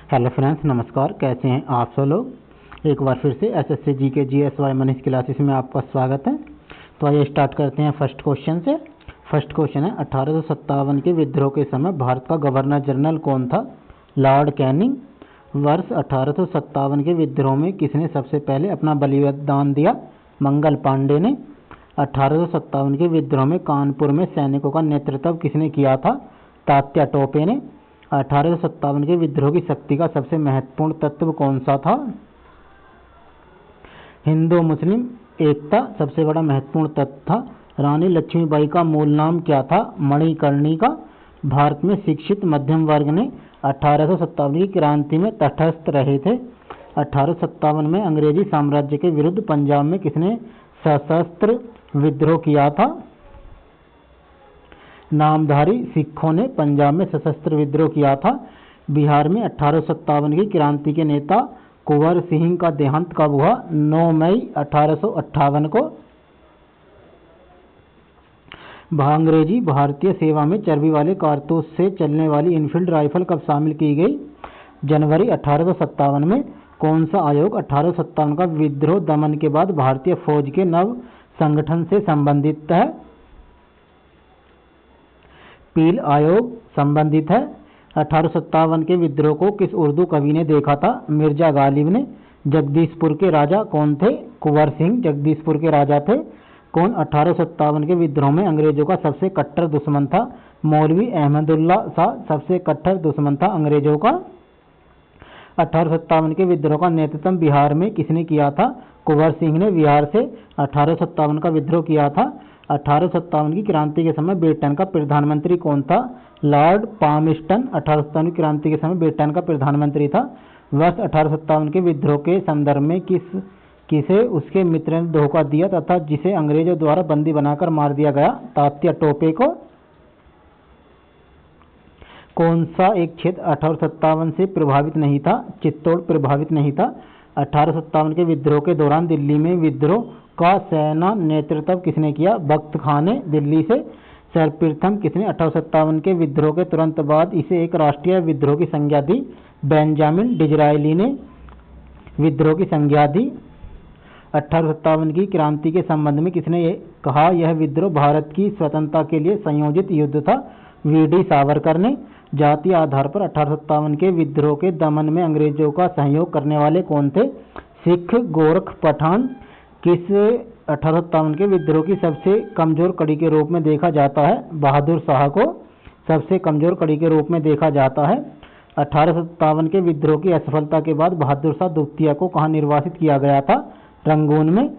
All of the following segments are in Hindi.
हेलो फ्रेंड्स, नमस्कार। कैसे हैं आप सब लोग। एक बार फिर से एसएससी जी के GSY मनीष क्लासेस में आपका स्वागत है। तो आइए स्टार्ट करते हैं फर्स्ट क्वेश्चन से। फर्स्ट क्वेश्चन है 1857 के विद्रोह के समय भारत का गवर्नर जनरल कौन था? Lord Canning. वर्ष 1857 के विद्रोह में किसने सबसे पहले अपना बलिदान दिया? मंगल पांडे ने। 1857 के विद्रोह में कानपुर में सैनिकों का नेतृत्व किसने किया था? तात्या टोपे ने। 1857 के विद्रोह की शक्ति का सबसे महत्वपूर्ण तत्व कौन सा था? हिंदू मुस्लिम एकता सबसे बड़ा महत्वपूर्ण तत्व था। रानी लक्ष्मीबाई का मूल नाम क्या था? मणिकर्णिका। भारत में शिक्षित मध्यम वर्ग ने 1857 की क्रांति में तटस्थ रहे थे। 1857 में अंग्रेजी साम्राज्य के विरुद्ध पंजाब में किसने सशस्त्र विद्रोह किया था? नामधारी सिखों ने पंजाब में सशस्त्र विद्रोह किया था। बिहार में 1857 की क्रांति के नेता कुंवर सिंह का देहांत कब हुआ? 9 मई 1858 को। अंग्रेजी भारतीय सेवा में चर्बी वाले कारतूस से चलने वाली इनफील्ड राइफल कब शामिल की गई? जनवरी 1857 में। कौन सा आयोग 1857 का विद्रोह दमन के बाद भारतीय फौज के नव संगठन से संबंधित है? पील आयोग संबंधित है। 1857 के विद्रोह को किस उर्दू कवि ने देखा था? मिर्जा गालिब ने। जगदीशपुर के राजा कौन थे? कुंवर सिंह जगदीशपुर के राजा थे। कौन 1857 के विद्रोह में अंग्रेजों का सबसे कट्टर दुश्मन था? मौलवी अहमदुल्ला शाह सबसे कट्टर दुश्मन था अंग्रेजों का। 1857 के विद्रोह का नेतृत्व बिहार में किसने किया था? कुंवर सिंह ने बिहार से 1857 का विद्रोह किया था। 1857 की क्रांति के समय ब्रिटेन का प्रधानमंत्री कौन था? लॉर्ड पामस्टन 1857 की क्रांति के समय ब्रिटेन का प्रधानमंत्री था। वर्ष 1857 के विद्रोह के संदर्भ में किसे उसके मित्र ने धोखा दिया तथा जिसे अंग्रेजों द्वारा बंदी बनाकर मार दिया गया? तात्या टोपे को। कौन सा एक क्षेत्र 1857 से प्रभावित नहीं था? चित्तौड़ प्रभावित नहीं था। 1857 के विद्रोह के दौरान दिल्ली में विद्रोह का सेना नेतृत्व किसने किया? बख्त खान ने। दिल्ली से सर्वप्रथम किसने 1857 के विद्रोह के तुरंत बाद इसे एक राष्ट्रीय विद्रोह की संज्ञा दी? बेंजामिन डिज़रायली ने विद्रोह की संज्ञा दी। 1857 की क्रांति के संबंध में किसने कहा यह विद्रोह भारत की स्वतंत्रता के लिए संयोजित युद्ध था? वीडी सावरकर ने। जातीय आधार पर 1857 के विद्रोह के दमन में अंग्रेजों का सहयोग करने वाले कौन थे? सिख, गोरख, पठान। किस 1857 के विद्रोह की सबसे कमजोर कड़ी के रूप में देखा जाता है? बहादुर शाह को सबसे कमजोर कड़ी के रूप में देखा जाता है। 1857 के विद्रोह की असफलता के बाद बहादुर शाह द्वितीय को कहाँ निर्वासित किया गया था? रंगून में।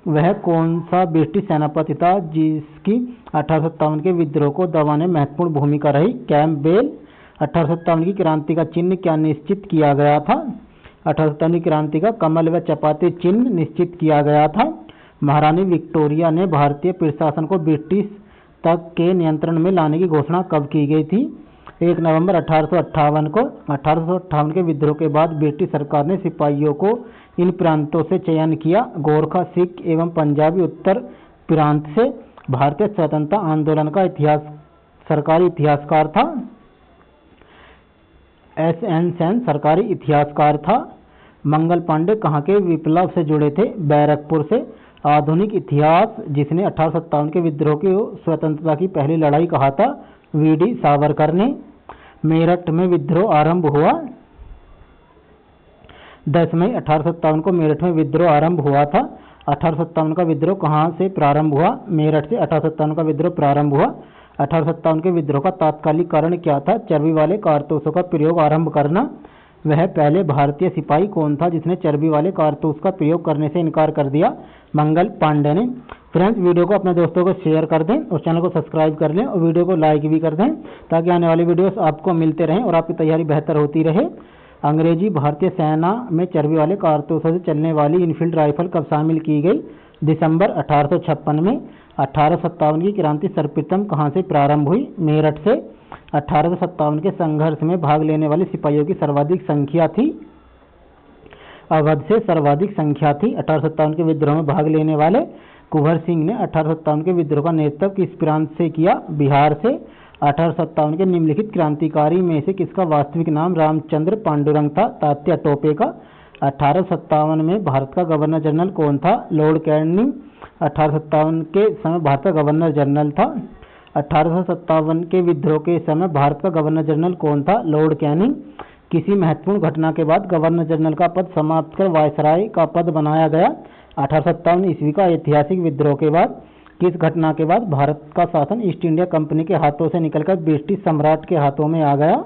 वह कौन सा ब्रिटिश सेनापति था जिसकी 1857 के विद्रोह को दबाने में महत्वपूर्ण भूमिका रही? कैंपबेल। 1857 की क्रांति का चिन्ह क्या निश्चित किया गया था? 1857 की क्रांति का कमल व चपाती चिन्ह निश्चित किया गया था। महारानी विक्टोरिया ने भारतीय प्रशासन को ब्रिटिश तक के नियंत्रण में लाने की घोषणा कब की गई थी? 1 नवंबर 1858 को। 1858 के विद्रोह के बाद ब्रिटिश सरकार ने सिपाहियों को इन प्रांतों से चयन किया। गोरखा, सिख एवं पंजाबी उत्तर प्रांत से। भारतीय स्वतंत्रता आंदोलन का सरकारी इतिहासकार था। SN सेन सरकारी इतिहासकार था। मंगल पांडे कहाँ के विप्लव से जुड़े थे? बैरकपुर से। आधुनिक इतिहास जिसने 1857 के विद्रोह की स्वतंत्रता की पहली लड़ाई कहा था? वीडी सावरकर ने। मेरठ में विद्रोह आरंभ हुआ। 10 मई 1857 को मेरठ में विद्रोह आरंभ हुआ था। 1857 का विद्रोह कहाँ से प्रारंभ हुआ? मेरठ से 1857 का विद्रोह प्रारंभ हुआ। 1857 के विद्रोह का तात्कालिक कारण क्या था? चर्बी वाले कारतूसों का प्रयोग आरंभ करना। वह पहले भारतीय सिपाही कौन था जिसने चर्बी वाले कारतूस का प्रयोग करने से इनकार कर दिया? मंगल पांडे ने। फ्रेंड्स, वीडियो को अपने दोस्तों को शेयर कर दें और चैनल को सब्सक्राइब कर लें और वीडियो को लाइक भी कर दें ताकि आने वाली वीडियोस आपको मिलते रहें और आपकी तैयारी बेहतर होती रहे। अंग्रेजी भारतीय सेना में चर्बी वाले कारतूसों से चलने वाली इनफील्ड राइफल कब शामिल की गई? दिसंबर 1856 में। 1857 की क्रांति सर्वप्रथम कहाँ से प्रारंभ हुई? मेरठ से। 1857 के संघर्ष में भाग लेने वाले सिपाहियों की सर्वाधिक संख्या थी? अवध से सर्वाधिक संख्या थी। 1857 के विद्रोह में भाग लेने वाले कुंवर सिंह ने 1857 के विद्रोह का नेतृत्व किस प्रांत से किया? बिहार से। 1857 के निम्नलिखित क्रांतिकारी में से किसका वास्तविक नाम रामचंद्र पांडुरंग था? तात्या टोपे का। 1857 में भारत का गवर्नर जनरल कौन था? लॉर्ड कैनिंग 1857 के समय भारत का गवर्नर जनरल था। 1857 के विद्रोह के समय भारत का गवर्नर जनरल कौन था? Lord Canning. किसी महत्वपूर्ण घटना के बाद गवर्नर जनरल का पद समाप्त कर वायसराय का पद बनाया गया। 1857 ईस्वी का ऐतिहासिक विद्रोह के बाद किस घटना के बाद भारत का शासन ईस्ट इंडिया कंपनी के हाथों से निकलकर ब्रिटिश सम्राट के हाथों में आ गया?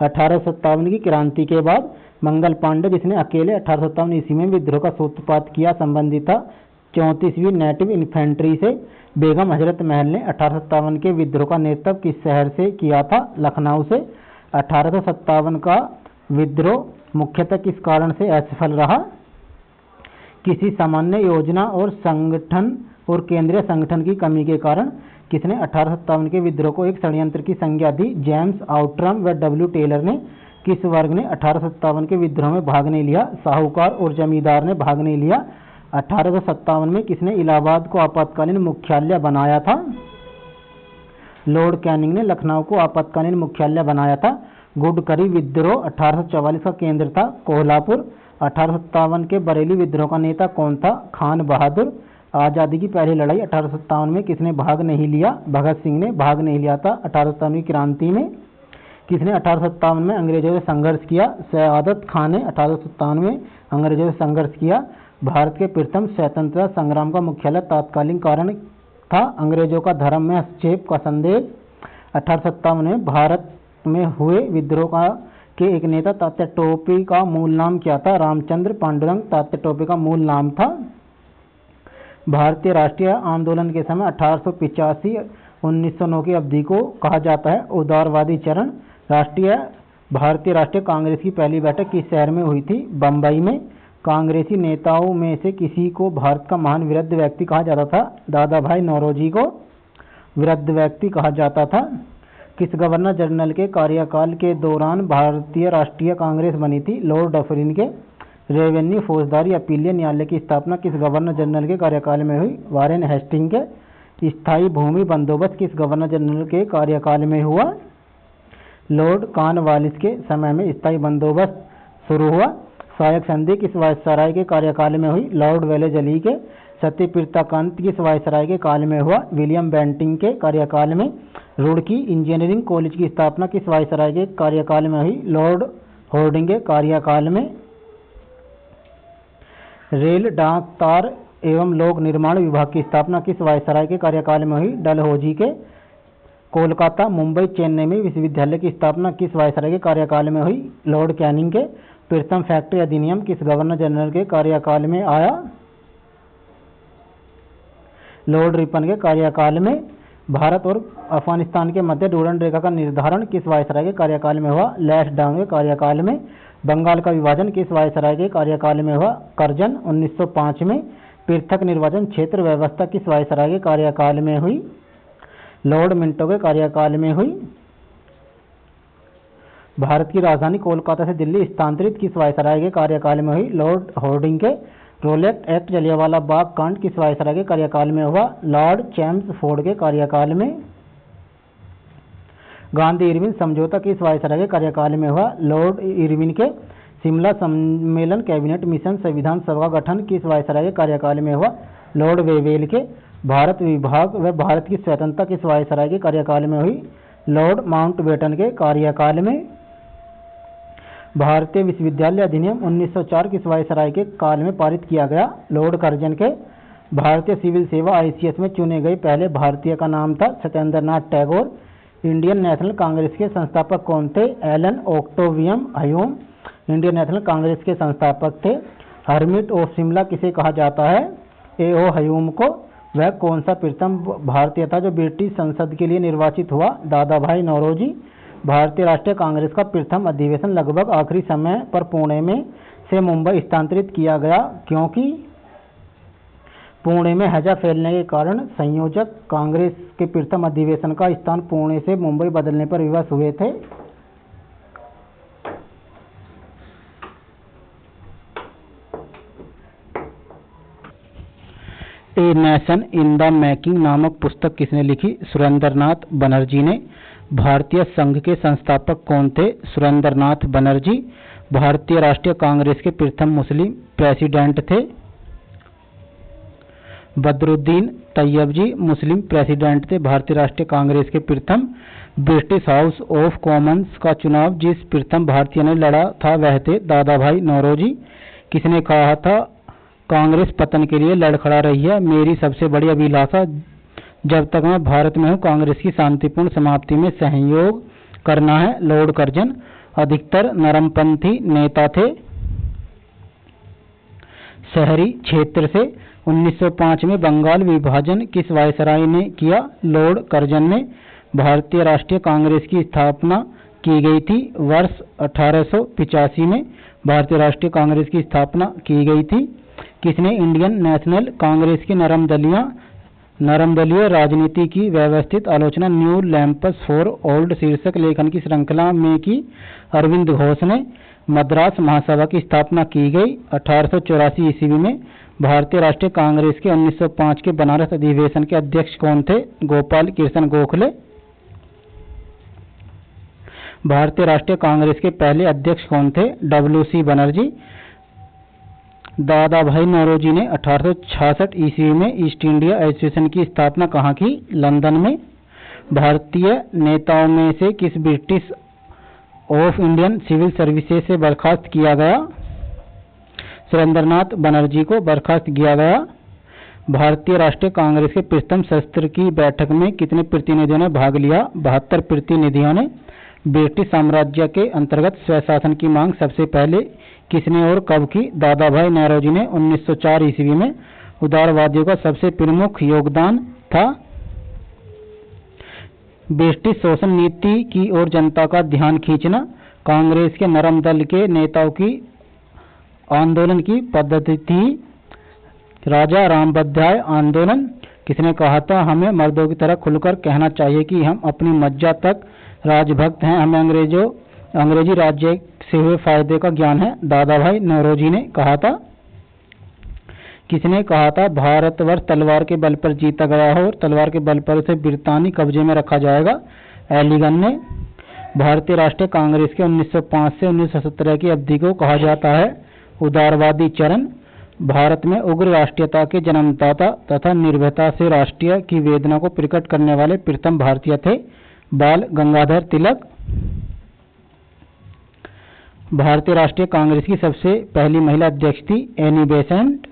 1857 की क्रांति के बाद मंगल पांडे, जिसने अकेले 1857 ईस्वी में विद्रोह का सूत्रपात किया, संबंधित था 34वीं नेटिव इन्फेंट्री से। बेगम हजरत महल ने 1857 के विद्रोह का नेतृत्व किस शहर से किया था? लखनऊ से। 1857 का विद्रोह मुख्यतः किस कारण से असफल रहा? किसी सामान्य योजना और संगठन और केंद्रीय संगठन की कमी के कारण। किसने 1857 के विद्रोह को एक षड्यंत्र की संज्ञा दी? जेम्स आउट्रम व डब्ल्यू टेलर ने। किस वर्ग ने 1857 के विद्रोह में भाग नहीं लिया? साहूकार और जमींदार ने भाग नहीं लिया। 1857 में किसने इलाहाबाद को आपातकालीन मुख्यालय बनाया था? लॉर्ड कैनिंग ने लखनऊ को आपातकालीन मुख्यालय बनाया था। गुडकरी विद्रोह 1844 का केंद्र था कोल्हापुर। 1857 के बरेली विद्रोह का नेता कौन था? खान बहादुर। आज़ादी की पहली लड़ाई 1857 में किसने भाग नहीं लिया? भगत सिंह ने भाग नहीं लिया था। 1857 की क्रांति में किसने 1857 में अंग्रेजों से संघर्ष किया? सआदत खान ने 1857 में अंग्रेजों से संघर्ष किया। भारत के प्रथम स्वतंत्रता संग्राम का मुख्यालय तत्कालीन कारण था अंग्रेजों का धर्म में हस्तक्षेप का संदेश। 1857 में भारत में हुए विद्रोह के एक नेता तात्या टोपे का मूल नाम क्या था? रामचंद्र पांडुरंग तात्या टोपे का मूल नाम था। भारतीय राष्ट्रीय आंदोलन के समय 1885-1909 की अवधि को कहा जाता है उदारवादी चरण। भारतीय राष्ट्रीय कांग्रेस की पहली बैठक किस शहर में हुई थी? बंबई में। कांग्रेसी नेताओं में से किसी को भारत का महान वृद्ध व्यक्ति कहा जाता था? दादा भाई नौरोजी को वृद्ध व्यक्ति कहा जाता था। किस गवर्नर जनरल के कार्यकाल के दौरान भारतीय राष्ट्रीय कांग्रेस बनी थी? लॉर्ड डफरिन के। रेवेन्यू फौजदारी अपीलीय न्यायालय की स्थापना किस गवर्नर जनरल के कार्यकाल में हुई? वारेन हेस्टिंग के। स्थायी भूमि बंदोबस्त किस गवर्नर जनरल के कार्यकाल में हुआ? लॉर्ड कॉर्नवालिस के समय में स्थायी बंदोबस्त शुरू हुआ। सहायक संधि किस वायसराय के कार्यकाल में हुई? लॉर्ड वेलेजली के। सत्यपीड़िताकांत किस वायसराय के काल में हुआ? विलियम बेंटिंग के कार्यकाल में। रुड़की इंजीनियरिंग कॉलेज की स्थापना किस वायसराय के कार्यकाल में हुई? लॉर्ड हार्डिंग के कार्यकाल में। रेल, डाक, तार एवं लोक निर्माण विभाग की स्थापना किस वायसराय के कार्यकाल में हुई? डलहौजी के। कोलकाता, मुंबई, चेन्नई में विश्वविद्यालय की स्थापना किस वायसराय के कार्यकाल में हुई? लॉर्ड कैनिंग के। प्रथम फैक्ट्री अधिनियम किस गवर्नर जनरल के कार्यकाल में आया? लॉर्ड रिपन के कार्यकाल में। भारत और अफगानिस्तान के मध्य डूरंड रेखा का निर्धारण किस वायसराय के कार्यकाल में हुआ? लैंसडाउन के कार्यकाल में। बंगाल का विभाजन किस वायसराय के कार्यकाल में हुआ? कर्जन 1905 में। पृथक निर्वाचन क्षेत्र व्यवस्था किस वायसराय के कार्यकाल में हुई? लॉर्ड मिंटो के कार्यकाल में हुई। भारत की राजधानी कोलकाता से दिल्ली स्थानांतरित किस वायसराय के कार्यकाल में हुई? लॉर्ड हार्डिंग के। रोलेट एक्ट, जलियांवाला बाग कांड किस वायसराय के कार्यकाल में हुआ? लॉर्ड चैम्सफोर्ड के कार्यकाल में। गांधी इरविन समझौता किस वायसराय के कार्यकाल में हुआ? लॉर्ड इरविन के। शिमला सम्मेलन, कैबिनेट मिशन, संविधान सभा का गठन किस वायसराय के कार्यकाल में हुआ? लॉर्ड वेवेल के। भारत विभाग व भारत की स्वतंत्रता किस वायसराय के कार्यकाल में हुई? लॉर्ड माउंटबेटन के कार्यकाल में। भारतीय विश्वविद्यालय अधिनियम 1904 किस वायसराय के काल में पारित किया गया? लॉर्ड कर्जन के। भारतीय सिविल सेवा ICS में चुने गए पहले भारतीय का नाम था Satyendranath Tagore. Indian National Congress के संस्थापक कौन थे? Allan Octavian Hume Indian National Congress के संस्थापक थे। हर्मिट ऑफ शिमला किसे कहा जाता है? A.O. ह्यूम को। वह कौन सा प्रथम भारतीय था जो ब्रिटिश संसद के लिए निर्वाचित हुआ? दादा भाई नौरोजी। भारतीय राष्ट्रीय कांग्रेस का प्रथम अधिवेशन लगभग आखिरी समय पर पुणे में से मुंबई स्थानांतरित किया गया क्योंकि पुणे में हैजा फैलने के कारण संयोजक कांग्रेस के प्रथम अधिवेशन का स्थान पुणे से मुंबई बदलने पर विवश हुए थे। A nation in the making नामक पुस्तक किसने लिखी? सुरेंद्रनाथ बनर्जी ने। भारतीय संघ के संस्थापक कौन थे? सुरेंद्रनाथ बनर्जी। भारतीय राष्ट्रीय कांग्रेस के प्रथम मुस्लिम प्रेसिडेंट थे? बदरुद्दीन तैयबजी मुस्लिम प्रेसिडेंट थे भारतीय राष्ट्रीय कांग्रेस के प्रथम। ब्रिटिश हाउस ऑफ कॉमन्स का चुनाव जिस प्रथम भारतीय ने लड़ा था वह थे दादा भाई नौरोजी। किसने कहा था कांग्रेस पतन के लिए लड़खड़ा रही है? मेरी सबसे बड़ी अभिलाषा जब तक मैं भारत में हूँ कांग्रेस की शांतिपूर्ण समाप्ति में सहयोग करना है। लॉर्ड कर्जन अधिकतर नरमपंथी नेता थे। शहरी क्षेत्र से 1905 में बंगाल विभाजन किस वायसराय ने किया? लॉर्ड कर्जन ने। भारतीय राष्ट्रीय कांग्रेस की स्थापना की गई थी वर्ष 1885 में भारतीय राष्ट्रीय कांग्रेस की स्थापना की गई थी। किसने इंडियन नेशनल कांग्रेस की नरमदलीय राजनीति की व्यवस्थित आलोचना न्यू लैंप्स फॉर ओल्ड शीर्षक लेखन की श्रृंखला में की? अरविंद घोष ने। मद्रास महासभा की स्थापना की गई 1884 ईस्वी में। भारतीय राष्ट्रीय कांग्रेस के 1905 के बनारस अधिवेशन के अध्यक्ष कौन थे? गोपाल कृष्ण गोखले। भारतीय राष्ट्रीय कांग्रेस के पहले अध्यक्ष कौन थे? WC बनर्जी। दादा भाई नौरोजी ने 1866 ईस्वी में ईस्ट इंडिया एसोसिएशन की स्थापना कहाँ की? लंदन में। भारतीय नेताओं में से किस British of Indian civil services से बर्खास्त किया गया? सुरेंद्रनाथ बनर्जी को बर्खास्त किया गया। भारतीय राष्ट्रीय कांग्रेस के प्रथम सत्र की बैठक में कितने प्रतिनिधियों ने भाग लिया? 72 प्रतिनिधियों ने। ब्रिटिश साम्राज्य के अंतर्गत स्वशासन की मांग सबसे पहले किसने और कब की? दादा भाई नौरोजी ने 1904 ईस्वी में। उदारवादियों का सबसे प्रमुख योगदान था। ब्रिटिश शोषण नीति की ओर जनता का ध्यान खींचना कांग्रेस के नरम दल के नेताओं की आंदोलन की पद्धति थी। राजा रामबध्याय आंदोलन किसने कहा था? हमें मर्दों की तरह खुलकर कहना चाहिए कि हम अपनी मज्जा तक राजभक्त हैं, हमें अंग्रेजी राज्य से हुए फायदे का ज्ञान है। दादा भाई नौरोजी ने कहा था। किसने कहा था भारतवर्ष तलवार के बल पर जीता गया हो और तलवार के बल पर उसे ब्रितानी कब्जे में रखा जाएगा? एलिगन ने। भारतीय राष्ट्रीय कांग्रेस के 1905 से 1917 की अवधि को कहा जाता है उदारवादी चरण। भारत में उग्र राष्ट्रीयता के जन्मदाता तथा निर्भयता से राष्ट्रीय की वेदना को प्रकट करने वाले प्रथम भारतीय थे बाल गंगाधर तिलक। भारतीय राष्ट्रीय कांग्रेस की सबसे पहली महिला अध्यक्ष थी एनी बेसेंट।